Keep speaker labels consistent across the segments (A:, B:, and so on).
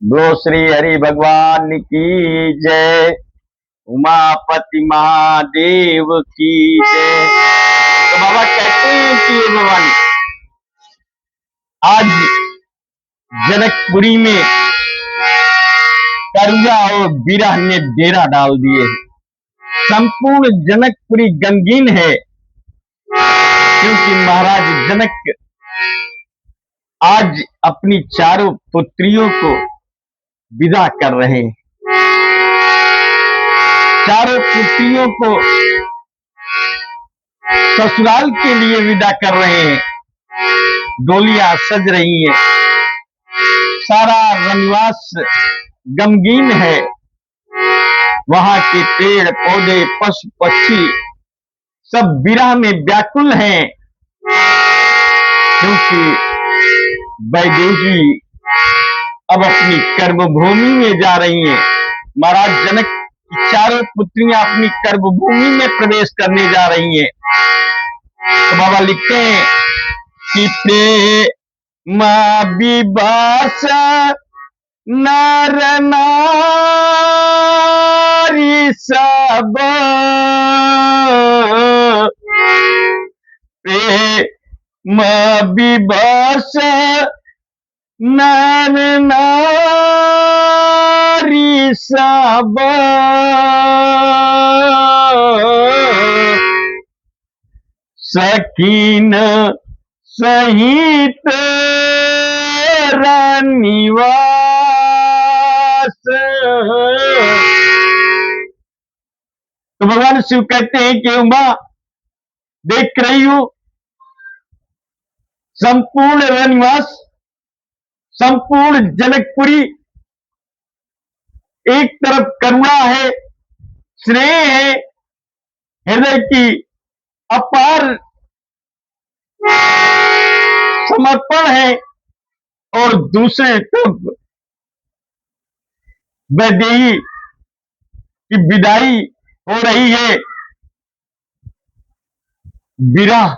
A: बोलो श्री हरि भगवान की जय। उमापति महादेव की जय। तो बाबा कहते हैं कि ये भवानी आज जनकपुरी में करुणा और विरह ने डेरा डाल दिए। संपूर्ण जनकपुरी गमगीन है, क्योंकि महाराज जनक आज अपनी चारों पुत्रियों को विदा कर रहे हैं। चारों पुत्रियों को ससुराल के लिए विदा कर रहे हैं। डोलियां सज रही हैं, सारा वनवास गमगीन है। वहां के पेड़ पौधे पशु पक्षी सब विरह में व्याकुल हैं, क्योंकि वैदेही अब अपनी कर्मभूमि में जा रही हैं। महाराज जनक की चारों पुत्रियां अपनी कर्मभूमि में प्रवेश करने जा रही हैं। तो बाबा लिखते हैं कि प्रेम विवास नर नारी सब, प्रेम विवास नर नारी सब, सकीन सहित निवास। तो भगवान शिव कहते हैं कि उमा देख रही हूं, संपूर्ण वनवास, संपूर्ण जनकपुरी एक तरफ करुणा है, स्नेह है, हृदय की अपार समर्पण है, और दूसरे तरफ वैदेही की विदाई हो रही है। विरह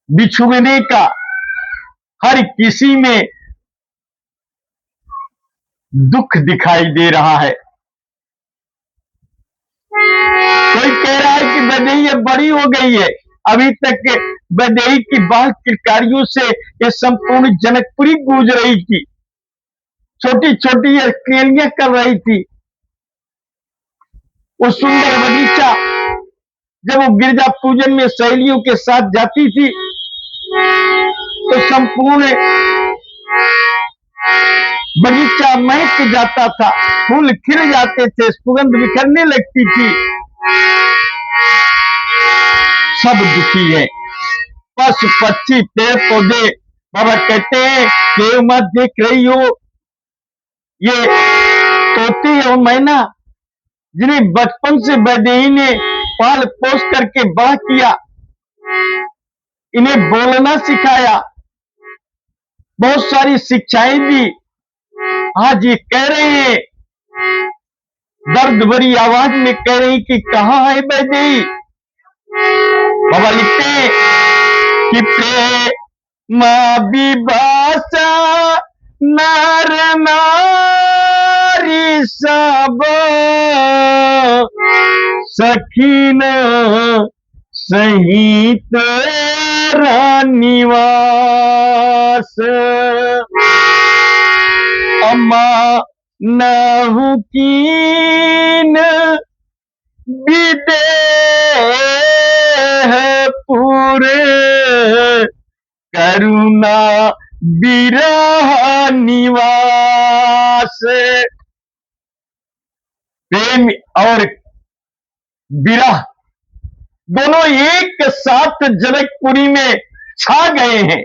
A: बिछुड़ने का हर किसी में दुख दिखाई दे रहा है। कोई कह रहा है कि वैदेही अब बड़ी हो गई है, अभी तक वैदेही की बाल किलकारियों से ये संपूर्ण जनकपुरी गूंज रही थी, छोटी छोटी अकेलियां कर रही थी। वो सुंदर बगीचा जब वो गिरजा पूजन में सहेलियों के साथ जाती थी, तो संपूर्ण बगीचा महक जाता था, फूल खिल जाते थे, सुगंध बिखरने लगती थी। सब दुखी है, पशु पक्षी पेड़ पौधे। बाबा कहते हैं कि मत देख रही हो, ये तोते और मैना जिन्हें बचपन से वैदेही ने पाल पोस करके बड़ा किया, इन्हें बोलना सिखाया, बहुत सारी शिक्षाएं दी, आज ये कह रहे हैं, दर्द भरी आवाज में कह रही कि कहां है वैदेही। बाबा लिखते हैं कि प्रेम विवास नर नारी सब, सखीन सहित निवास। अम्मा नहु कीन विदेह पूरे, करुणा विरह निवास। प्रेम और विरह दोनों एक साथ जनकपुरी में छा गए हैं।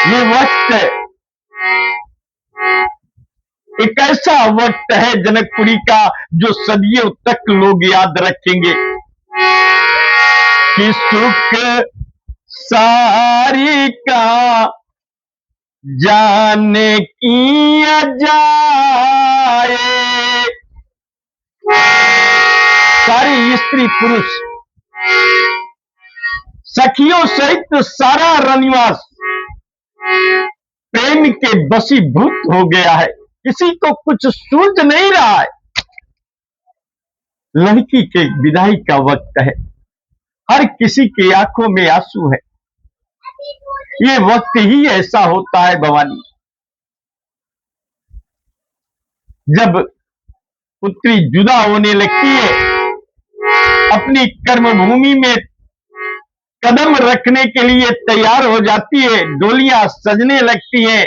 A: ये वक्त एक ऐसा वक्त है जनकपुरी का जो सदियों तक लोग याद रखेंगे कि सुख सारी का जाने किया जाए। सारी स्त्री पुरुष सखियों सहित सारा रनिवास प्रेमी प्रेम के वशीभूत हो गया है, किसी को कुछ सूझ नहीं रहा है। लड़की के विदाई का वक्त है, हर किसी की आंखों में आंसू है। ये वक्त ही ऐसा होता है भवानी, जब पुत्री जुदा होने लगती है, अपनी कर्मभूमि में कदम रखने के लिए तैयार हो जाती है, डोलियां सजने लगती हैं।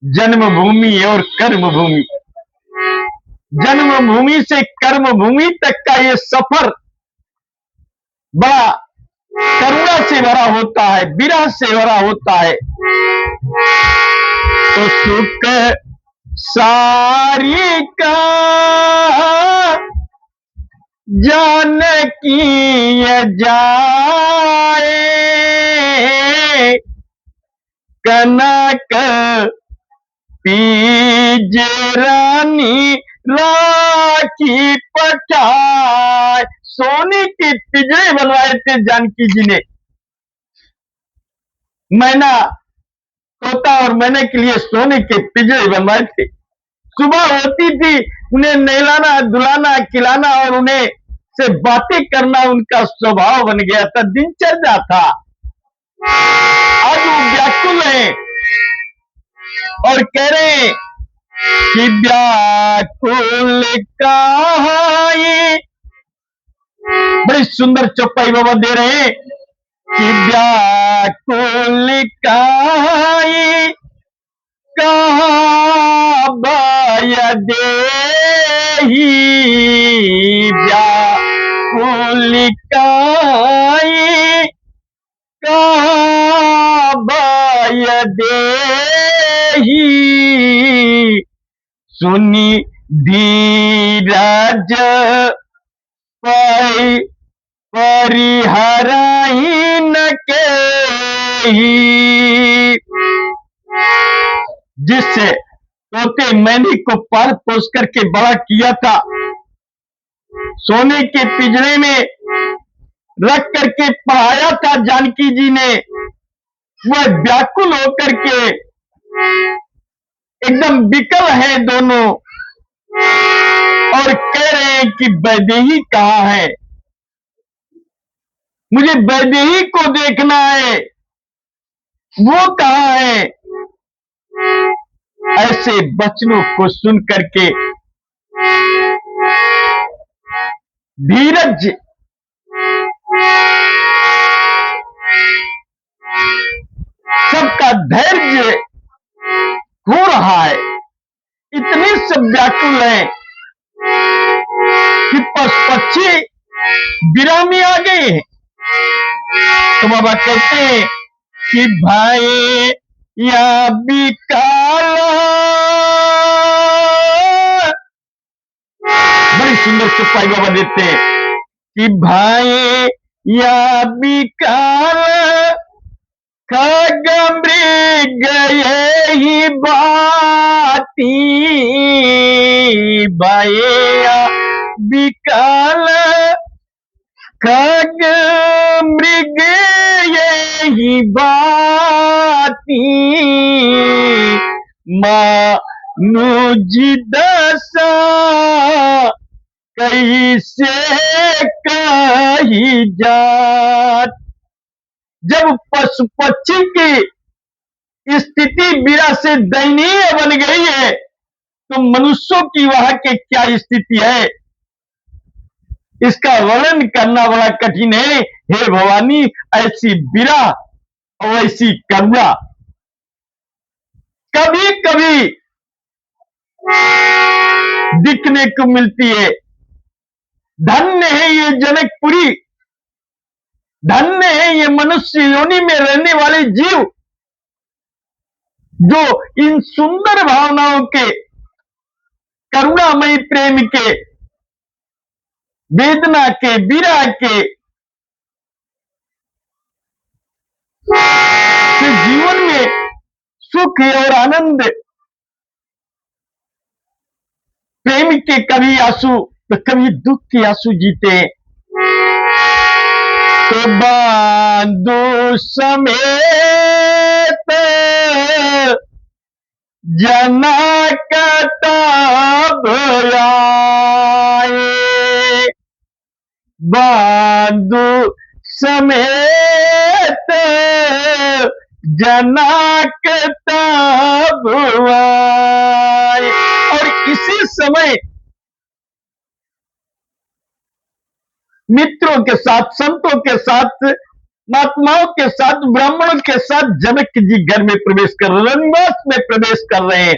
A: जन्मभूमि और कर्मभूमि, जन्मभूमि से कर्मभूमि तक का ये सफर बड़ा करुणा से भरा होता है, विरह से भरा होता है। तो सुख सारी का जानकी जाए, कनक पिंजरानी राखी पठाए। सोने के पिंजरे बनवाए थे जानकी जी ने, मैना तोता और मैना के लिए सोने के पिंजरे बनवाए थे। सुबह होती थी, उन्हें नहलाना धुलाना खिलाना और उन्हें से बातें करना उनका स्वभाव बन गया था, दिनचर्या था। आज वो व्याकुल हैं और कह रहे हैं कि व्याकुल कहाँ ये, बड़ी सुंदर चौपाई बाबा दे रहे हैं कि व्याकुल कहाँ ये, कहाँ बाया देही, व्याकुल कहाँ ये, कहाँ बाया देही। सुनी धीरज पाई परिहराही न केही, जिससे तोते मैने को पाल पोस करके बड़ा किया था, सोने के पिंजरे में रख करके पढ़ाया था जानकी जी ने, वह व्याकुल होकर के एकदम विकल है दोनों और कह रहे हैं कि वैदेही कहाँ है, मुझे वैदेही को देखना है, वो कहाँ है। ऐसे वचनों को सुन करके धीरज सबका धैर्य खो रहा है, इतने सब व्याकुल हैं कि पशु पक्षी विरह में आ गए हैं। तो बाबा कहते हैं कि भाई या बिकाल, बड़ी सुंदर चुपाई बाबा देते हैं कि भाई या बिकाल, खग मृग यही बाती, बाया बिकाल खग मृग यही बाती, मानुज दशा कैसे कही जात। जब पशु पक्षी की स्थिति विरह से दयनीय बन गई है, तो मनुष्यों की वहां के क्या स्थिति है, इसका वर्णन करना बड़ा कठिन है। हे भवानी, ऐसी विरह और ऐसी करुणा कभी कभी दिखने को मिलती है। धन्य है ये जनकपुरी, धन्य है ये मनुष्य योनि में रहने वाले जीव, जो इन सुंदर भावनाओं के, करुणामयी प्रेम के, वेदना के, विरह के जीवन में सुख और आनंद, प्रेम के कभी आंसू तो कभी दुख के आंसू जीते हैं। तो बांधो समेत जनक तब आए, बंधु समेत जनक तब आए। और इसी समय मित्रों के साथ, संतों के साथ, महात्माओं के साथ, ब्राह्मणों के साथ जनक जी घर में प्रवेश कर रहे, रनवास में प्रवेश कर रहे हैं।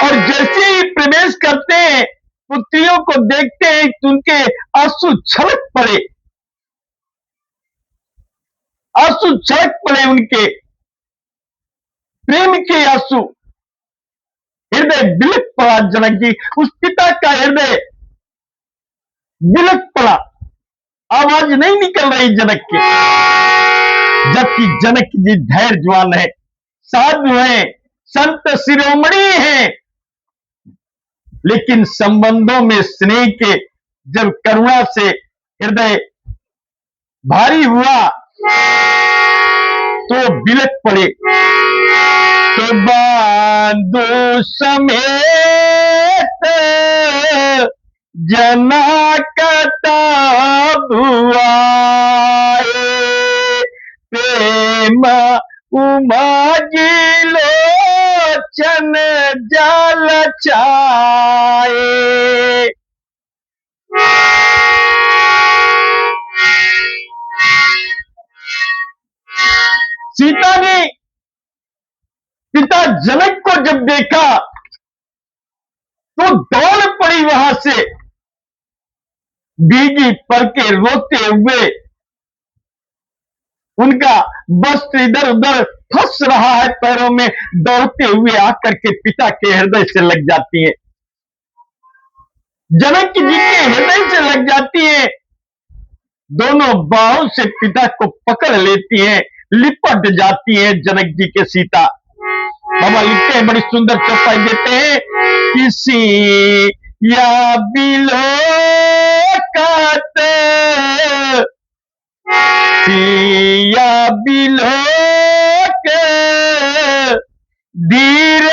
A: और जैसे ही प्रवेश करते हैं, पुत्रियों को देखते हैं कि उनके आंसू छलक पड़े, आंसू छलक पड़े, उनके प्रेम के आंसू। हृदय बिलक पड़ा जनक जी, उस पिता का हृदय बिलक पड़ा, आवाज नहीं निकल रही जनक के। जबकि जनक जी धैर्यवान है, साधु हैं, संत शिरोमणि हैं, लेकिन संबंधों में स्नेह के जब करुणा से हृदय भारी हुआ तो बिलक पड़े। तो बंधु समेत जनक तब आए, प्रेम उमगी लोचन जल छाए। सीता ने पिता जनक को जब देखा तो दौड़ पड़ी वहां से, भीगी पड़ के रोते हुए। उनका वस्त्र इधर उधर फंस रहा है पैरों में, दौड़ते हुए आकर के पिता के हृदय से लग जाती है, जनक जी के हृदय से लग जाती है। दोनों बाहों से पिता को पकड़ लेती हैं, लिपट जाती है जनक जी के सीता। बाबा लिखते हैं, बड़ी सुंदर चौपाई देते हैं, किसी या बिलोकत सिया बिलोक धीर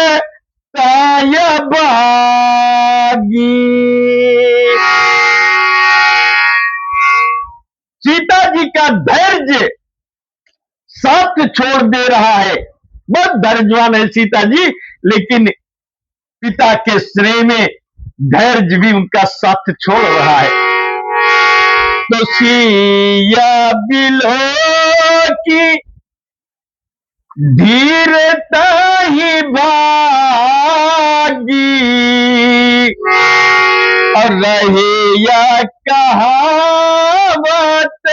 A: ताय बागी। सीता जी का धैर्य साथ छोड़ दे रहा है, बहुत धैर्यवान है सीता जी, लेकिन पिता के स्नेह में धैर्य भी उनका साथ छोड़ रहा है। तो सिया बिलो की धीरता ही भागी, और रहे या कहावत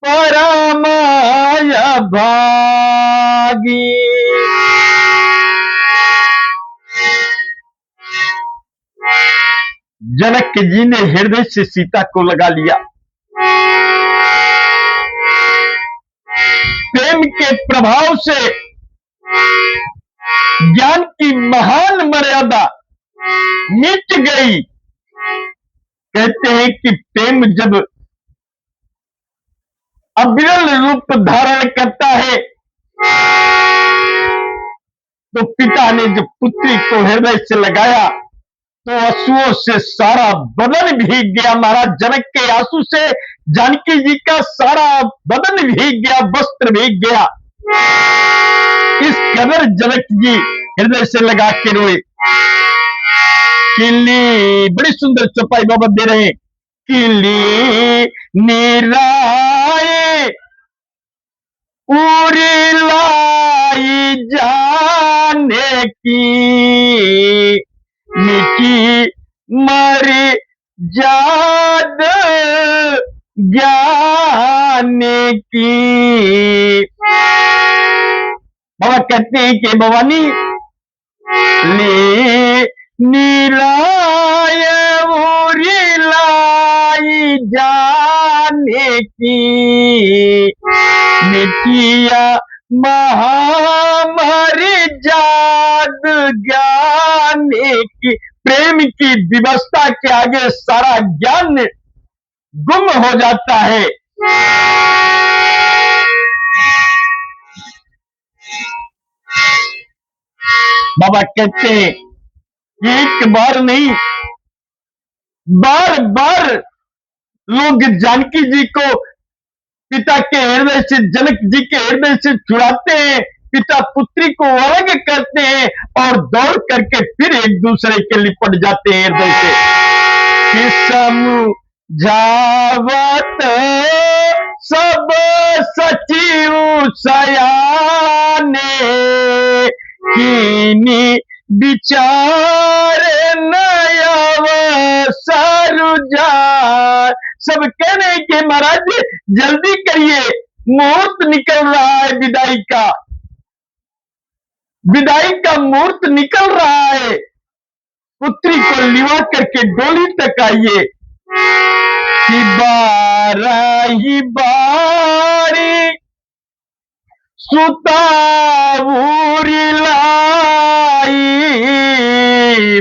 A: परमाय भागी। जनक जी ने हृदय से सीता को लगा लिया, प्रेम के प्रभाव से ज्ञान की महान मर्यादा मिट गई। कहते हैं कि प्रेम जब अविरल रूप धारण करता है तो पिता ने जब पुत्री को हृदय से लगाया तो आंसुओं से सारा बदन भीग गया। महाराज जनक के आंसू से जानकी जी का सारा बदन भीग गया, वस्त्र भीग गया। इस कदर जनक जी हृदय से लगा के रोए। किली, बड़ी सुंदर चौपाई बाबा दे रहे हैं, किली निराए उरी लाई जाने की, निकी मरी जाद ज्ञान की। बाबा कहते हैं कि भवानी ले नीलाय उरी लाई जाने की, निकिया महामरी जाद ज्ञान की। प्रेम की व्यवस्था के आगे सारा ज्ञान गुम हो जाता है। बाबा कहते हैं कि एक बार नहीं, बार बार लोग जानकी जी को पिता के हृदय से, जनक जी के हृदय से छुड़ाते हैं, पिता पुत्री को अलग करते हैं और दौड़ करके फिर एक दूसरे के लिपट जाते हैं हृदय से। कि समझावत सब सचिव सयाने, कीनी विचार नयव सरुजार। सब कह रहे हैं कि महाराज जल्दी करिए, मुहूर्त निकल रहा है विदाई का, विदाई का मुहूर्त निकल रहा है, पुत्री को लिवा करके डोली तक आइए। कि बारही बारी सुतावूरी लाई,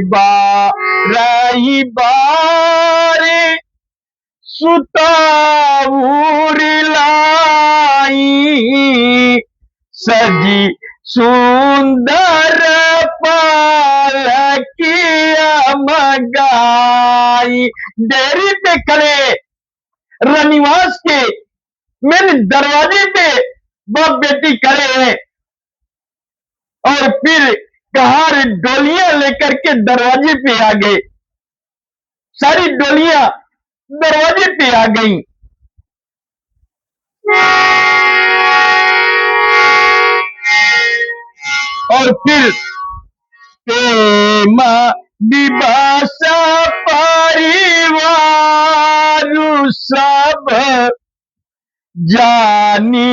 A: बारही बारी सुतावूरी लाई, सजी सुंदर पालकिया मगाई। डेरी पे खड़े रनिवास के मेरे दरवाजे पे बाप बेटी खड़े हैं और फिर कहार डोलियां लेकर के दरवाजे पे आ गए, सारी डोलियां दरवाजे पे आ गई। और फिर प्रेम विभाषा परिवार सब जानी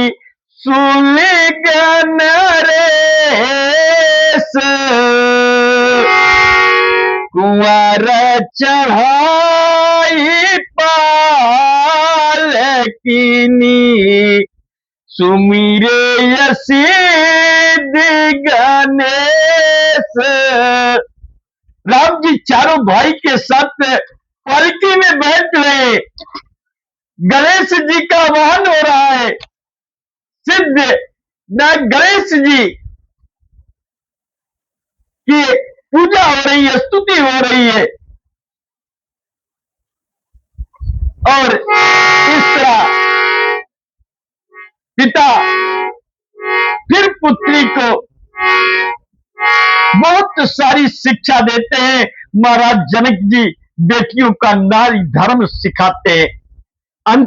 A: सुलगन रेस, कुंवर चढ़ाई पालकिनी, सुमिरे यसीद गणेश। राम जी चारों भाई के साथ पालकी में बैठ रहे, गणेश जी का वाहन हो रहा है, सिद्ध गणेश जी की पूजा हो रही है, स्तुति हो रही है। और इस तरह पिता फिर पुत्री को बहुत सारी शिक्षा देते हैं। महाराज जनक जी बेटियों का नारी धर्म सिखाते हैं।